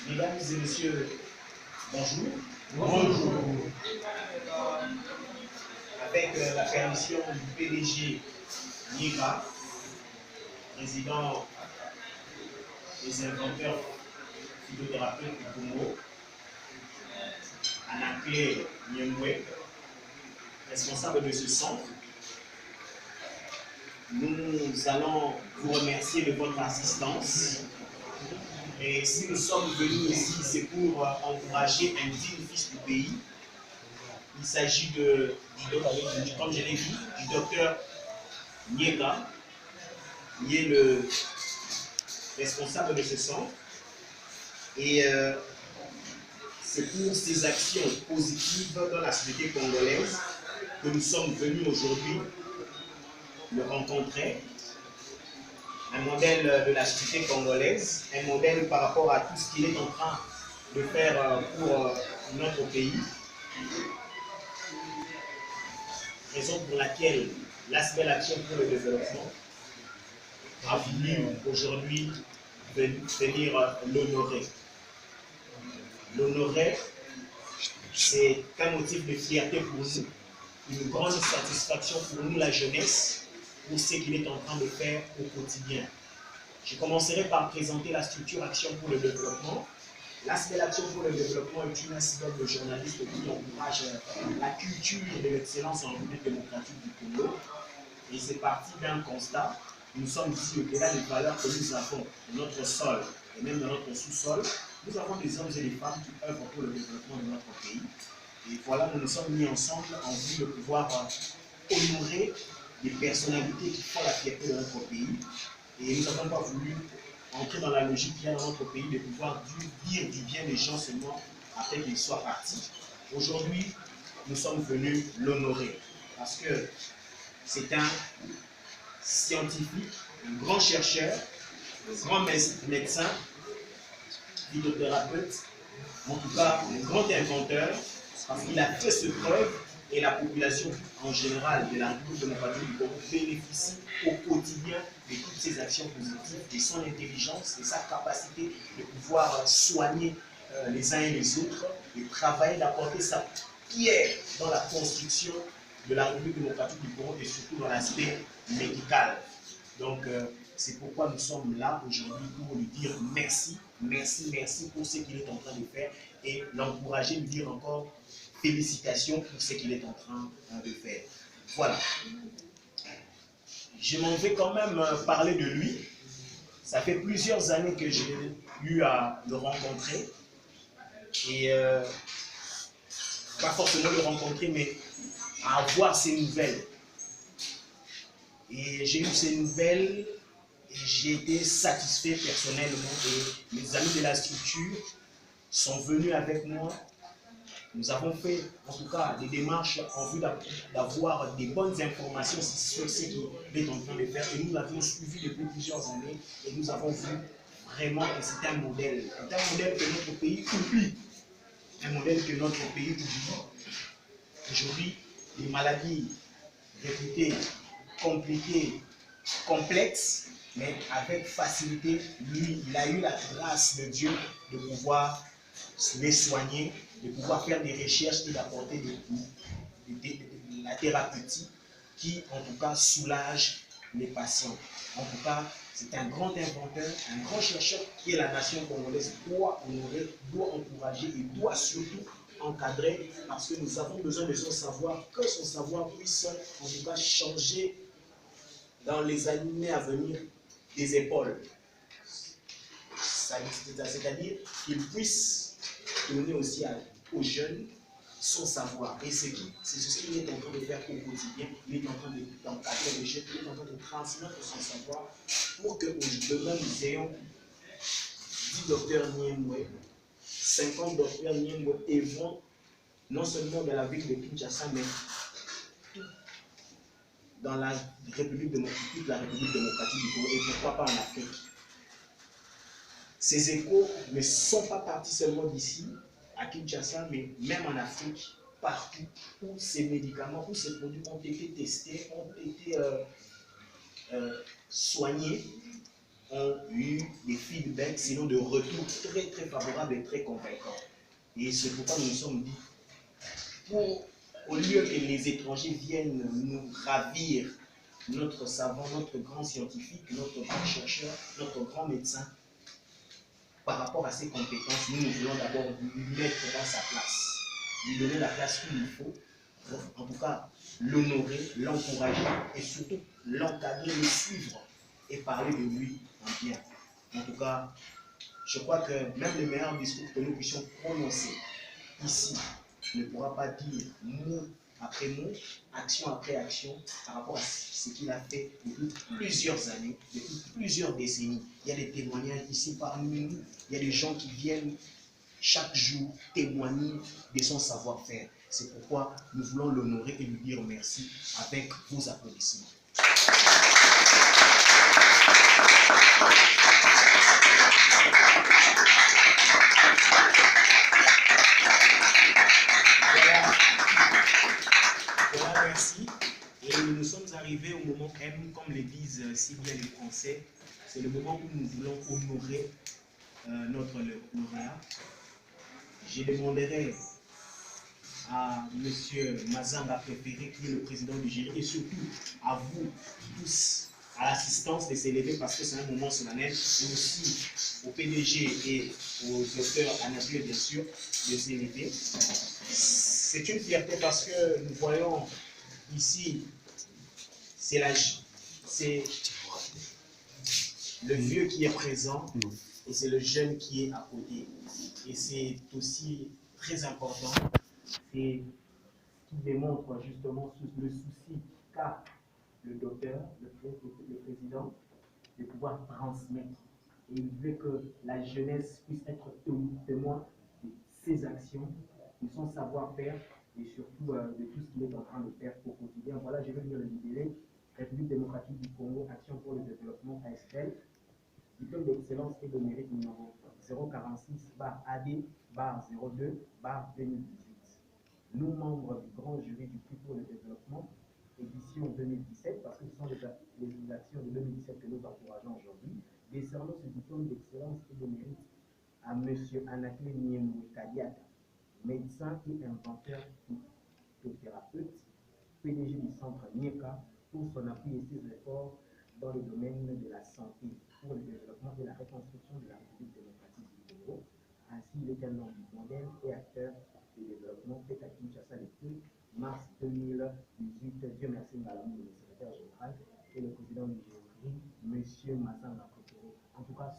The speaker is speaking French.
Mesdames et messieurs, bonjour. Bonjour. Avec la permission du PDG Niega, président des inventeurs phytothérapeutes du Congo, Anaklé Nyemwe, responsable de ce centre, nous allons vous remercier de votre assistance. Et si nous sommes venus ici, c'est pour encourager un digne fils du pays. Il s'agit comme je l'ai dit, du docteur Niega, qui est le responsable de ce centre. Et c'est pour ces actions positives dans la société congolaise que nous sommes venus aujourd'hui le rencontrer. Un modèle de la société congolaise, un modèle par rapport à tout ce qu'il est en train de faire pour notre pays. Raison pour laquelle l'aspect l'action pour le développement a voulu aujourd'hui venir l'honorer. L'honorer, c'est un motif de fierté pour nous, une grande satisfaction pour nous, la jeunesse, pour ce qu'il est en train de faire au quotidien. Je commencerai par présenter la structure Action pour le développement. L'aspect l'Action pour le développement est une aspect de journaliste qui encourage la culture et de l'excellence en République démocratique du Congo. Et c'est parti d'un constat. Nous sommes ici au-delà des valeurs que nous avons dans notre sol et même dans notre sous-sol. Nous avons des hommes et des femmes qui œuvrent pour le développement de notre pays. Et voilà, nous nous sommes mis ensemble en vue de pouvoir honorer des personnalités qui font la fierté de notre pays. Et nous n'avons pas voulu entrer dans la logique qu'il y a dans notre pays de pouvoir dire du bien des gens seulement après qu'ils soient partis. Aujourd'hui, nous sommes venus l'honorer parce que c'est un scientifique, un grand chercheur, un grand médecin, phytothérapeute, en tout cas un grand inventeur, parce qu'il a fait ses preuves et la population en général de la République démocratique du Congo bénéficie au quotidien de toutes ces actions positives, de son intelligence, de sa capacité de pouvoir soigner les uns et les autres, de travailler, d'apporter sa pierre dans la construction de la République démocratique du Congo et surtout dans l'aspect médical. Donc, c'est pourquoi nous sommes là aujourd'hui pour lui dire merci, merci, merci pour ce qu'il est en train de faire et l'encourager, lui dire encore félicitations pour ce qu'il est en train de faire. Voilà. Je m'en vais quand même parler de lui. Ça fait plusieurs années que j'ai eu à le rencontrer. Et pas forcément le rencontrer, mais à avoir ses nouvelles. Et j'ai eu ces nouvelles et j'ai été satisfait personnellement. Et mes amis de la structure sont venus avec moi. Nous avons fait en tout cas des démarches en vue d'avoir des bonnes informations sur ce qu'il est en train de faire. Et nous l'avions suivi depuis plusieurs années et nous avons vu vraiment que c'est un modèle. C'est un modèle que notre pays oublie. Un modèle que notre pays oublie. Aujourd'hui, les maladies réputées compliquées, complexes, mais avec facilité, lui, il a eu la grâce de Dieu de pouvoir les soigner, de pouvoir faire des recherches et d'apporter de la thérapeutique qui, en tout cas, soulage les patients. En tout cas, c'est un grand inventeur, un grand chercheur que la nation congolaise doit honorer, doit encourager et doit surtout encadrer parce que nous avons besoin de son savoir, que son savoir puisse en tout cas changer dans les années à venir des épaules. C'est-à-dire qu'il puisse donner aussi aux jeunes son savoir. Et c'est ce qu'il est en train de faire au quotidien. Il est en train d'encadrer les jeunes, il est en train de transmettre son savoir pour que demain nous ayons 10 docteurs Nyemwe, 50 docteurs Nyemwe et vont non seulement dans la ville de Kinshasa, mais dans la République démocratique, toute la République démocratique du Congo, et pourquoi pas en Afrique. Ces échos ne sont pas partis seulement d'ici, à Kinshasa, mais même en Afrique, partout où ces médicaments, où ces produits ont été testés, ont été soignés, ont eu des feedbacks, sinon de retours très très favorables et très convaincants. Et c'est pourquoi nous nous sommes dit, au lieu que les étrangers viennent nous ravir notre savant, notre grand scientifique, notre grand chercheur, notre grand médecin, par rapport à ses compétences, nous voulons d'abord lui mettre dans sa place, lui donner la place qu'il lui faut, en tout cas l'honorer, l'encourager et surtout l'encadrer, le suivre et parler de lui en bien. En tout cas, je crois que même le meilleur discours que nous puissions prononcer ici ne pourra pas dire mot après mot, action après action, par rapport à ce qu'il a fait depuis plusieurs années, depuis plusieurs décennies. Il y a des témoignages ici parmi nous, il y a des gens qui viennent chaque jour témoigner de son savoir-faire. C'est pourquoi nous voulons l'honorer et lui dire merci avec vos applaudissements. Voilà, merci. Et nous sommes arrivés au moment M, comme le disent si bien les Français. C'est le moment où nous voulons honorer notre lauréat. Je demanderai à M. Mazanga Préféré, qui est le président du jury, et surtout à vous tous, à l'assistance de s'élever parce que c'est un moment solennel, et aussi au PDG et aux auteurs Anatole, bien sûr, de s'élever. C'est une fierté parce que nous voyons ici, c'est le vieux qui est présent et c'est le jeune qui est à côté. Et c'est aussi très important. C'est qui démontre justement le souci qu'a le docteur, le président, de pouvoir transmettre. Et il veut que la jeunesse puisse être témoin de ses actions, de son savoir-faire et surtout de tout ce qu'il est en train de faire au quotidien. Voilà, je vais venir le libérer. République démocratique du Congo, Action pour le développement ASL, diplôme d'excellence et de mérite numéro 046/AD/02/2018. Nous, membres du grand jury du prix pour le développement, édition 2017, parce que ce sont les actions de 2017 que nous encourageons aujourd'hui, décernons ce diplôme d'excellence et de mérite à M. Anakle Niemou-Kadiata, médecin et inventeur phytothérapeute, PDG du centre NIECA, pour son appui et ses efforts dans le domaine de la santé, pour le développement et la reconstruction de la République démocratique du Congo. Ainsi, il est un homme modèle et acteur de développement fait à Kinshasa le 2 mars 2018. Dieu merci, Madame le secrétaire général et le président du jury, M. Mazanga Préféré. En tout cas,